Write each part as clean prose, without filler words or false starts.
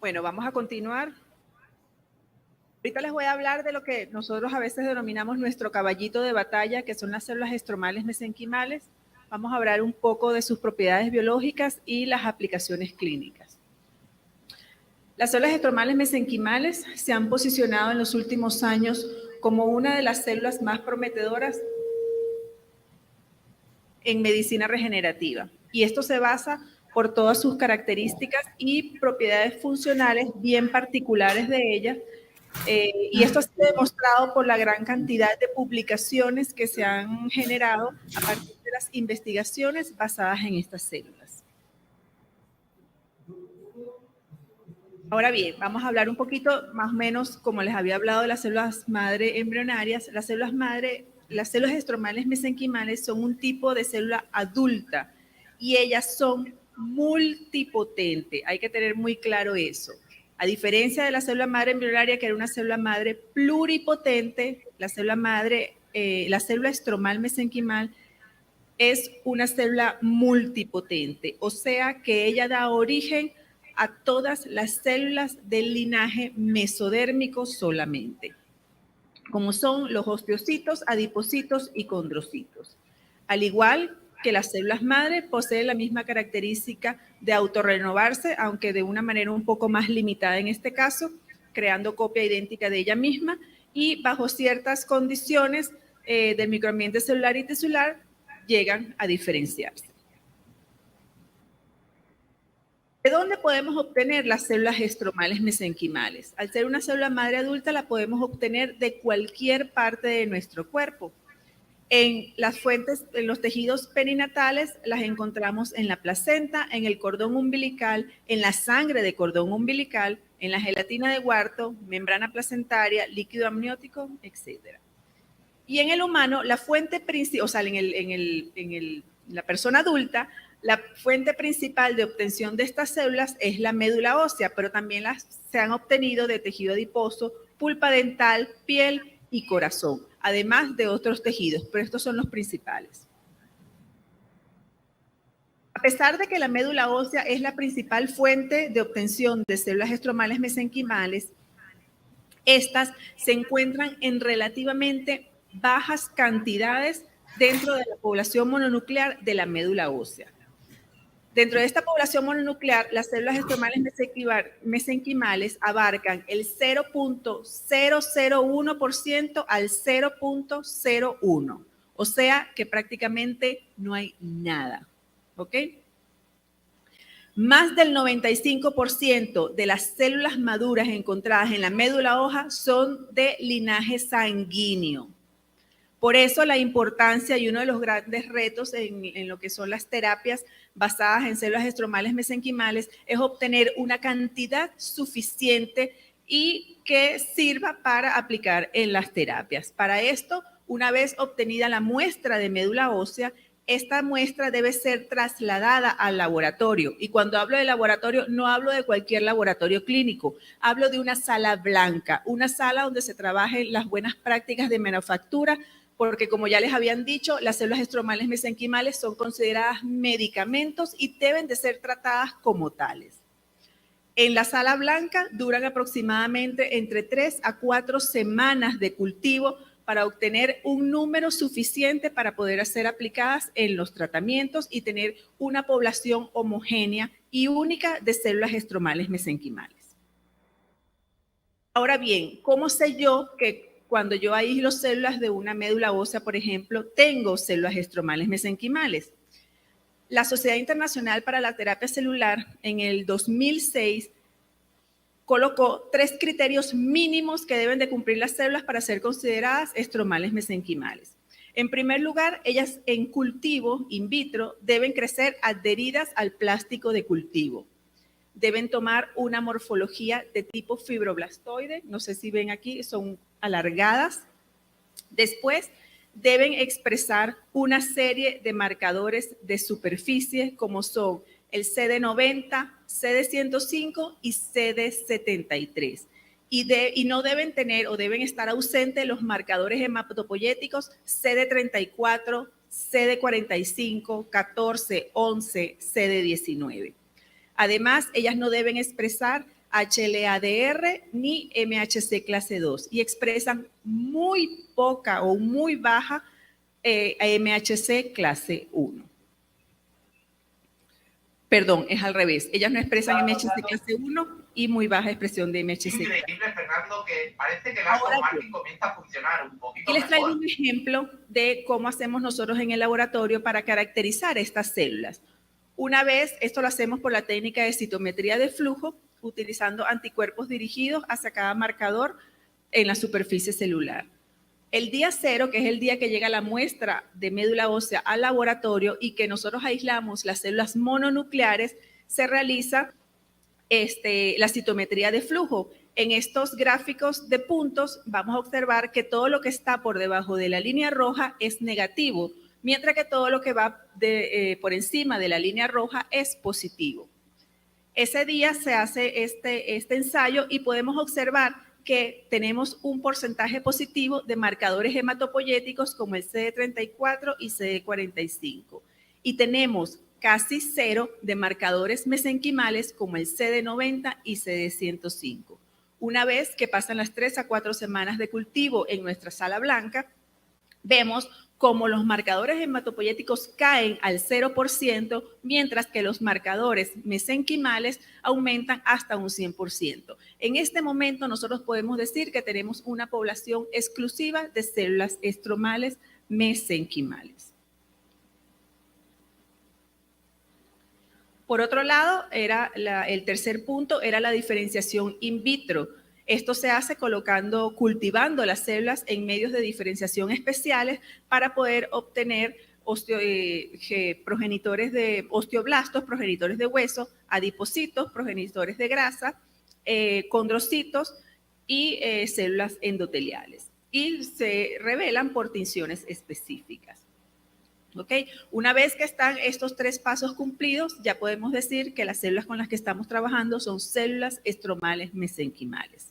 Bueno, vamos a continuar. Ahorita les voy a hablar de lo que nosotros a veces denominamos nuestro caballito de batalla, que son las células estromales mesenquimales. Vamos a hablar un poco de sus propiedades biológicas y las aplicaciones clínicas. Las células estromales mesenquimales se han posicionado en los últimos años como una de las células más prometedoras en medicina regenerativa. Y esto se basa por todas sus características y propiedades funcionales bien particulares de ellas. Y esto ha sido demostrado por la gran cantidad de publicaciones que se han generado a partir de las investigaciones basadas en estas células. Ahora bien, vamos a hablar un poquito más o menos, como les había hablado, de las células madre embrionarias. Las células estromales mesenquimales son un tipo de célula adulta y ellas son multipotentes. Hay que tener muy claro eso. A diferencia de la célula madre embrionaria, que era una célula madre pluripotente, la célula estromal mesenquimal es una célula multipotente, o sea que ella da origen a todas las células del linaje mesodérmico solamente, como son los osteocitos, adipocitos y condrocitos. Al igual que las células madre, poseen la misma característica de autorrenovarse, aunque de una manera un poco más limitada en este caso, creando copia idéntica de ella misma y bajo ciertas condiciones del microambiente celular y tisular llegan a diferenciarse. ¿De dónde podemos obtener las células estromales mesenquimales? Al ser una célula madre adulta, la podemos obtener de cualquier parte de nuestro cuerpo. En las fuentes, en los tejidos perinatales, las encontramos en la placenta, en el cordón umbilical, en la sangre de cordón umbilical, en la gelatina de Wharton, membrana placentaria, líquido amniótico, etc. Y en el humano, la fuente principal, o sea, la persona adulta, la fuente principal de obtención de estas células es la médula ósea, pero también se han obtenido de tejido adiposo, pulpa dental, piel y corazón, además de otros tejidos, pero estos son los principales. A pesar de que la médula ósea es la principal fuente de obtención de células estromales mesenquimales, estas se encuentran en relativamente bajas cantidades dentro de la población mononuclear de la médula ósea. Dentro de esta población mononuclear, las células estromales mesenquimales abarcan el 0.001% al 0.01%, o sea que prácticamente no hay nada, ¿ok? Más del 95% de las células maduras encontradas en la médula ósea son de linaje sanguíneo. Por eso la importancia y uno de los grandes retos en lo que son las terapias basadas en células estromales mesenquimales es obtener una cantidad suficiente y que sirva para aplicar en las terapias. Para esto, una vez obtenida la muestra de médula ósea, esta muestra debe ser trasladada al laboratorio. Y cuando hablo de laboratorio, no hablo de cualquier laboratorio clínico. Hablo de una sala blanca, una sala donde se trabajen las buenas prácticas de manufactura, porque como ya les habían dicho, las células estromales mesenquimales son consideradas medicamentos y deben de ser tratadas como tales. En la sala blanca duran aproximadamente entre 3 a 4 semanas de cultivo para obtener un número suficiente para poder ser aplicadas en los tratamientos y tener una población homogénea y única de células estromales mesenquimales. Ahora bien, ¿cómo sé yo que cuando yo aíslo células de una médula ósea, por ejemplo, tengo células estromales mesenquimales? La Sociedad Internacional para la Terapia Celular en el 2006 colocó 3 criterios mínimos que deben de cumplir las células para ser consideradas estromales mesenquimales. En primer lugar, ellas en cultivo, in vitro, deben crecer adheridas al plástico de cultivo. Deben tomar una morfología de tipo fibroblastoide, no sé si ven aquí, son alargadas. Después, deben expresar una serie de marcadores de superficie como son el CD90, CD105 y CD73. Y no deben tener o deben estar ausentes los marcadores hematopoyéticos CD34, CD45, 14, 11, CD19. Además, ellas no deben expresar HLA-DR ni MHC clase 2 y expresan muy poca o muy baja MHC clase 1. Perdón, es al revés. Ellas no expresan MHC clase 1 y muy baja expresión de MHC. Increíble, Fernando, que parece que el marketing comienza a funcionar un poquito mejor. Y les traigo mejor. un ejemplo de cómo hacemos nosotros en el laboratorio para caracterizar estas células. Una vez, esto lo hacemos por la técnica de citometría de flujo, utilizando anticuerpos dirigidos hacia cada marcador en la superficie celular. El día 0, que es el día que llega la muestra de médula ósea al laboratorio y que nosotros aislamos las células mononucleares, se realiza la citometría de flujo. En estos gráficos de puntos vamos a observar que todo lo que está por debajo de la línea roja es negativo, mientras que todo lo que va por encima de la línea roja es positivo. Ese día se hace este ensayo y podemos observar que tenemos un porcentaje positivo de marcadores hematopoyéticos como el CD34 y CD45. Y tenemos casi 0 de marcadores mesenquimales como el CD90 y CD105. Una vez que pasan las 3 a 4 semanas de cultivo en nuestra sala blanca, vemos cómo los marcadores hematopoyéticos caen al 0%, mientras que los marcadores mesenquimales aumentan hasta un 100%. En este momento nosotros podemos decir que tenemos una población exclusiva de células estromales mesenquimales. Por otro lado, el tercer punto era la diferenciación in vitro. Esto se hace cultivando las células en medios de diferenciación especiales para poder obtener progenitores de osteoblastos, progenitores de hueso, adipocitos, progenitores de grasa, condrocitos y células endoteliales. Y se revelan por tinciones específicas. ¿Okay? Una vez que están estos 3 pasos cumplidos, ya podemos decir que las células con las que estamos trabajando son células estromales mesenquimales.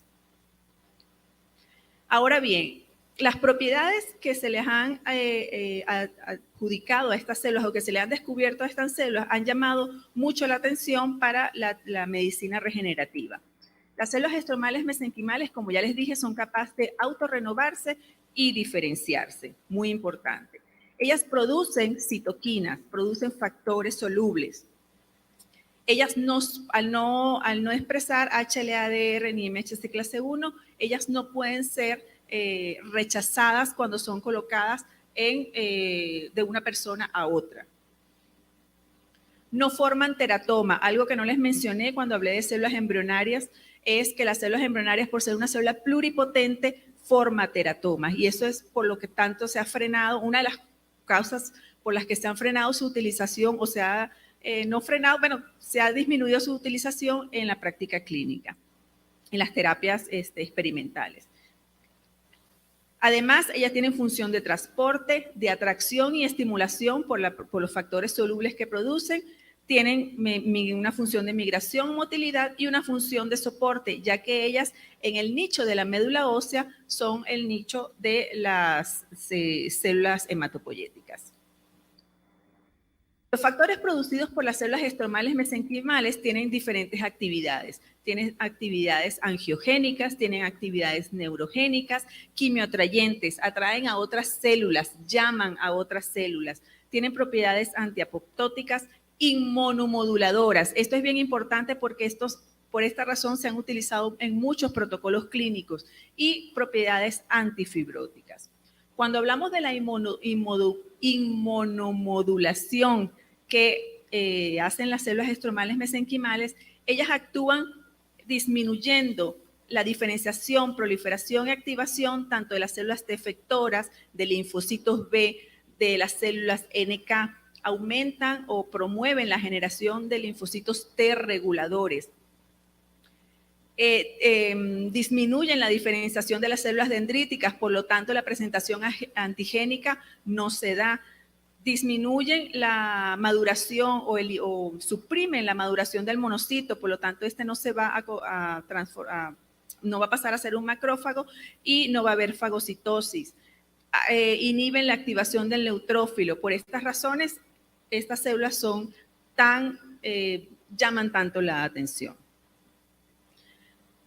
Ahora bien, las propiedades que se les han adjudicado a estas células o que se le han descubierto a estas células han llamado mucho la atención para la medicina regenerativa. Las células estromales mesenquimales, como ya les dije, son capaces de autorrenovarse y diferenciarse, muy importante. Ellas producen citoquinas, producen factores solubles. Ellas al no expresar HLA-DR ni MHC clase 1, ellas no pueden ser rechazadas cuando son colocadas de una persona a otra. No forman teratoma. Algo que no les mencioné cuando hablé de células embrionarias es que las células embrionarias, por ser una célula pluripotente, forma teratomas. Y eso es por lo que tanto se ha frenado, una de las causas por las que se han frenado su utilización, o sea, no frenado, bueno, se ha disminuido su utilización en la práctica clínica, en las terapias experimentales. Además, ellas tienen función de transporte, de atracción y estimulación por los factores solubles que producen, tienen una función de migración, motilidad y una función de soporte, ya que ellas en el nicho de la médula ósea son el nicho de las células hematopoyéticas. Los factores producidos por las células estromales mesenquimales tienen diferentes actividades. Tienen actividades angiogénicas, tienen actividades neurogénicas, quimioatrayentes, atraen a otras células, llaman a otras células, tienen propiedades antiapoptóticas, inmunomoduladoras. Esto es bien importante porque por esta razón se han utilizado en muchos protocolos clínicos y propiedades antifibróticas. Cuando hablamos de la inmunomodulación que hacen las células estromales mesenquimales, ellas actúan disminuyendo la diferenciación, proliferación y activación tanto de las células T efectoras, de linfocitos B, de las células NK, aumentan o promueven la generación de linfocitos T reguladores. Disminuyen la diferenciación de las células dendríticas, por lo tanto la presentación antigénica no se da. Disminuyen la maduración o suprimen la maduración del monocito, por lo tanto este no se va no va a pasar a ser un macrófago y no va a haber fagocitosis. Inhiben la activación del neutrófilo. Por estas razones, estas células llaman tanto la atención.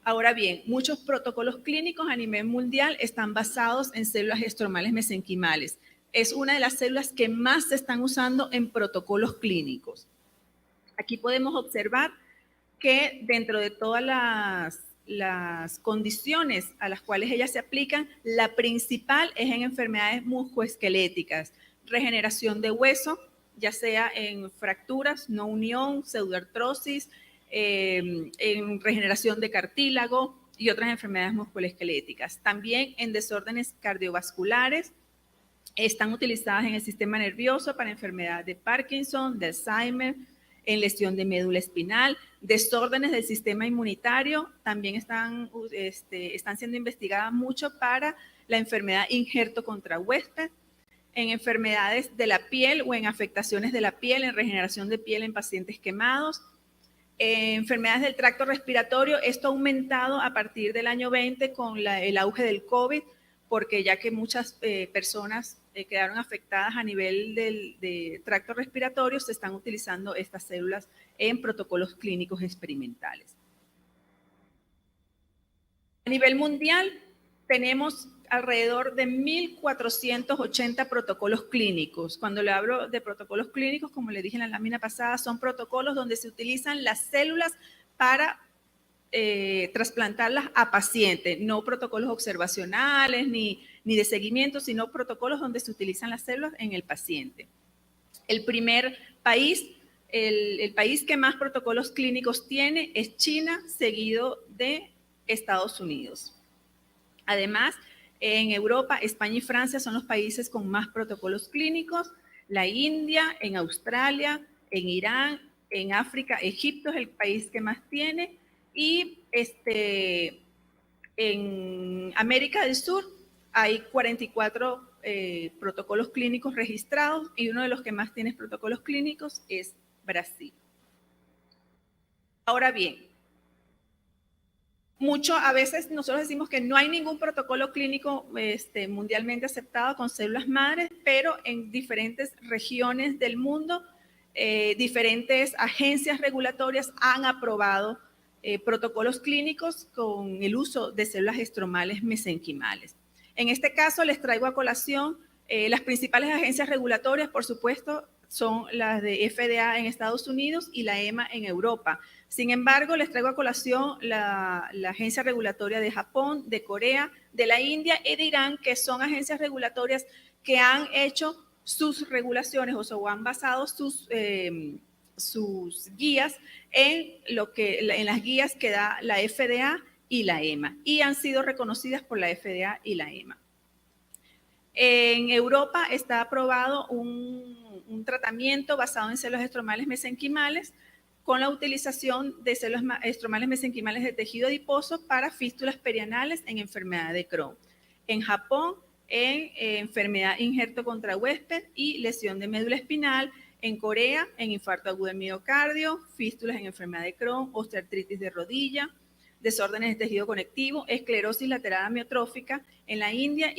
Ahora bien, muchos protocolos clínicos a nivel mundial están basados en células estromales mesenquimales. Es una de las células que más se están usando en protocolos clínicos. Aquí podemos observar que dentro de todas las condiciones a las cuales ellas se aplican, la principal es en enfermedades musculoesqueléticas, regeneración de hueso, ya sea en fracturas, no unión, pseudoartrosis, en regeneración de cartílago y otras enfermedades musculoesqueléticas. También en desórdenes cardiovasculares, están utilizadas en el sistema nervioso para enfermedades de Parkinson, de Alzheimer, en lesión de médula espinal, desórdenes del sistema inmunitario, también están siendo investigadas mucho para la enfermedad injerto contra huésped, en enfermedades de la piel o en afectaciones de la piel, en regeneración de piel en pacientes quemados, enfermedades del tracto respiratorio. Esto ha aumentado a partir del año 20 con el auge del COVID, porque ya que muchas personas quedaron afectadas a nivel de tracto respiratorio, se están utilizando estas células en protocolos clínicos experimentales. A nivel mundial, tenemos alrededor de 1.480 protocolos clínicos. Cuando le hablo de protocolos clínicos, como le dije en la lámina pasada, son protocolos donde se utilizan las células para trasplantarlas a pacientes, no protocolos observacionales ni de seguimiento, sino protocolos donde se utilizan las células en el paciente. El primer país, el país que más protocolos clínicos tiene es China, seguido de Estados Unidos. Además, en Europa, España y Francia son los países con más protocolos clínicos, la India, en Australia, en Irán, en África, Egipto es el país que más tiene, y en América del Sur hay 44 protocolos clínicos registrados y uno de los que más tiene protocolos clínicos es Brasil. Ahora bien, a veces nosotros decimos que no hay ningún protocolo clínico mundialmente aceptado con células madres, pero en diferentes regiones del mundo, diferentes agencias regulatorias han aprobado protocolos clínicos con el uso de células estromales mesenquimales. En este caso les traigo a colación las principales agencias regulatorias, por supuesto, son las de FDA en Estados Unidos y la EMA en Europa. Sin embargo, les traigo a colación la agencia regulatoria de Japón, de Corea, de la India y de Irán, que son agencias regulatorias que han hecho sus regulaciones o han basado sus guías en las guías que da la FDA y la EMA, y han sido reconocidas por la FDA y la EMA. En Europa está aprobado un tratamiento basado en células estromales mesenquimales con la utilización de células estromales mesenquimales de tejido adiposo para fístulas perianales en enfermedad de Crohn. En Japón, en enfermedad injerto contra huésped y lesión de médula espinal. En Corea, en infarto agudo de miocardio, fístulas en enfermedad de Crohn, osteoartritis de rodilla, desórdenes de tejido conectivo, esclerosis lateral amiotrófica. En la India,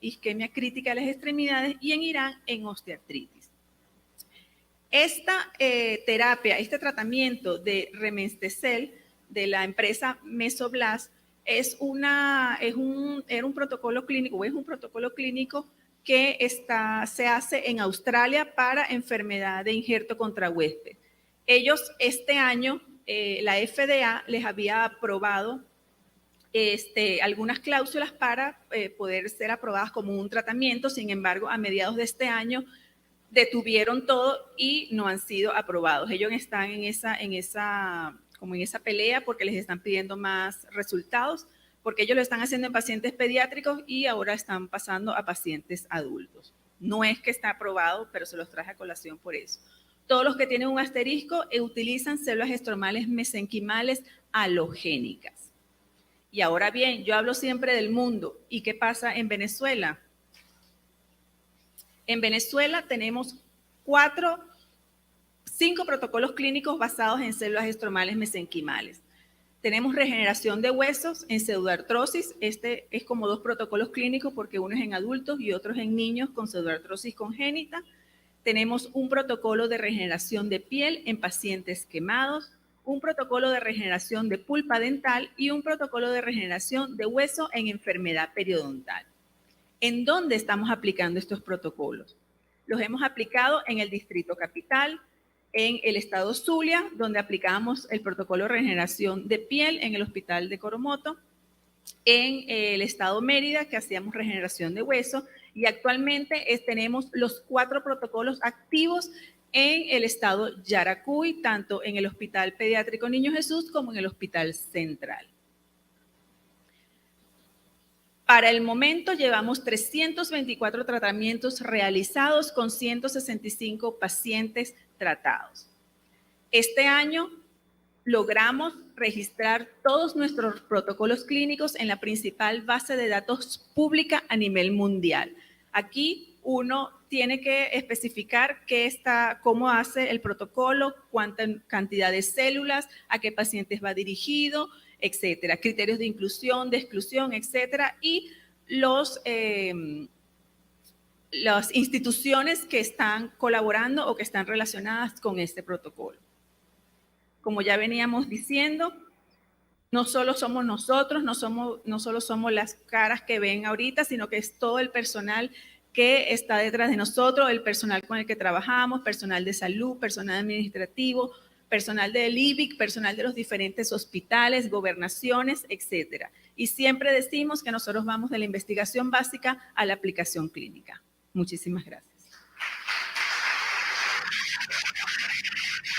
isquemia crítica de las extremidades, y en Irán, en osteoartritis. Esta terapia, este tratamiento de Remestecel de la empresa Mesoblast era un protocolo clínico que se hace en Australia para enfermedad de injerto contra huésped. Ellos este año, la FDA les había aprobado algunas cláusulas para poder ser aprobadas como un tratamiento. Sin embargo, a mediados de este año detuvieron todo y no han sido aprobados. Ellos están en esa pelea porque les están pidiendo más resultados, porque ellos lo están haciendo en pacientes pediátricos y ahora están pasando a pacientes adultos. No es que está aprobado, pero se los traje a colación por eso. Todos los que tienen un asterisco utilizan células estromales mesenquimales halogénicas. Y ahora bien, yo hablo siempre del mundo. ¿Y qué pasa en Venezuela? En Venezuela tenemos 5 protocolos clínicos basados en células estromales mesenquimales. Tenemos regeneración de huesos en pseudoartrosis. Este es como 2 protocolos clínicos porque uno es en adultos y otro es en niños con pseudoartrosis congénita. Tenemos un protocolo de regeneración de piel en pacientes quemados, un protocolo de regeneración de pulpa dental y un protocolo de regeneración de hueso en enfermedad periodontal. ¿En dónde estamos aplicando estos protocolos? Los hemos aplicado en el Distrito Capital, en el estado Zulia, donde aplicamos el protocolo de regeneración de piel en el Hospital de Coromoto, en el estado Mérida, que hacíamos regeneración de hueso, y actualmente tenemos los 4 protocolos activos en el estado Yaracuy, tanto en el Hospital Pediátrico Niño Jesús como en el Hospital Central. Para el momento llevamos 324 tratamientos realizados con 165 pacientes tratados. Este año logramos registrar todos nuestros protocolos clínicos en la principal base de datos pública a nivel mundial. Aquí uno tiene que especificar cómo hace el protocolo, cuánta cantidad de células, a qué pacientes va dirigido, etcétera, criterios de inclusión, de exclusión, etcétera, y las instituciones que están colaborando o que están relacionadas con este protocolo. Como ya veníamos diciendo, no solo somos nosotros, no solo somos las caras que ven ahorita, sino que es todo el personal que está detrás de nosotros, el personal con el que trabajamos, personal de salud, personal administrativo, personal del IBIC, personal de los diferentes hospitales, gobernaciones, etcétera. Y siempre decimos que nosotros vamos de la investigación básica a la aplicación clínica. Muchísimas gracias.